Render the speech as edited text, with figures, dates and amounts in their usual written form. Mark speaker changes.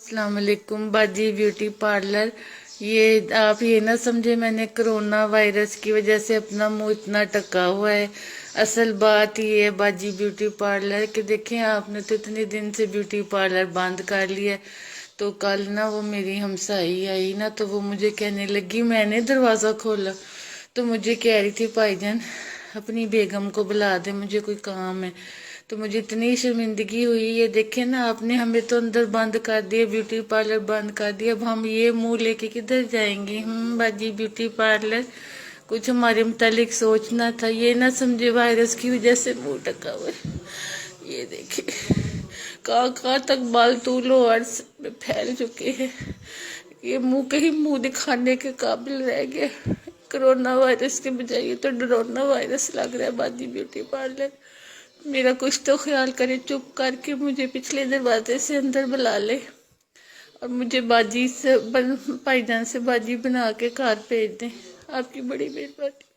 Speaker 1: अस्सलाम वालेकुम बाजी ब्यूटी पार्लर। ये आप ये ना समझे मैंने कोरोना वायरस की वजह से अपना मुंह इतना ढका हुआ है। असल बात ये है बाजी ब्यूटी पार्लर कि देखें आपने तो इतने दिन से ब्यूटी पार्लर बंद कर लिया है। तो कल ना वो मेरी हमसाई आई ना, तो वो मुझे कहने लगी, मैंने दरवाज़ा खोला तो मुझे कह रही थी भाईजान अपनी बेगम को बुला दे, मुझे कोई काम है। तो मुझे इतनी शर्मिंदगी हुई। ये देखे ना आपने, हमें तो अंदर बंद कर दिया, ब्यूटी पार्लर बंद कर दिया। अब हम ये मुंह लेके किधर जाएंगे? बाजी ब्यूटी पार्लर कुछ हमारे मुतालिक सोचना था। ये ना समझे वायरस की वजह से मुंह ढका हुआ है। ये देखिए कहाँ कहाँ तक बाल तूलो अर्स में फैल चुके हैं। ये मुंह कहीं मुंह दिखाने के काबिल रह गया। कोरोना वायरस के बजाय ये तो डरोना वायरस लग रहा है। बाजी ब्यूटी पार्लर मेरा कुछ तो ख्याल करे, चुप करके मुझे पिछले दरवाजे से अंदर बुला ले और मुझे बाजी से भाईजान से बाजी बना के घर भेज दें। आपकी बड़ी मेहरबानी।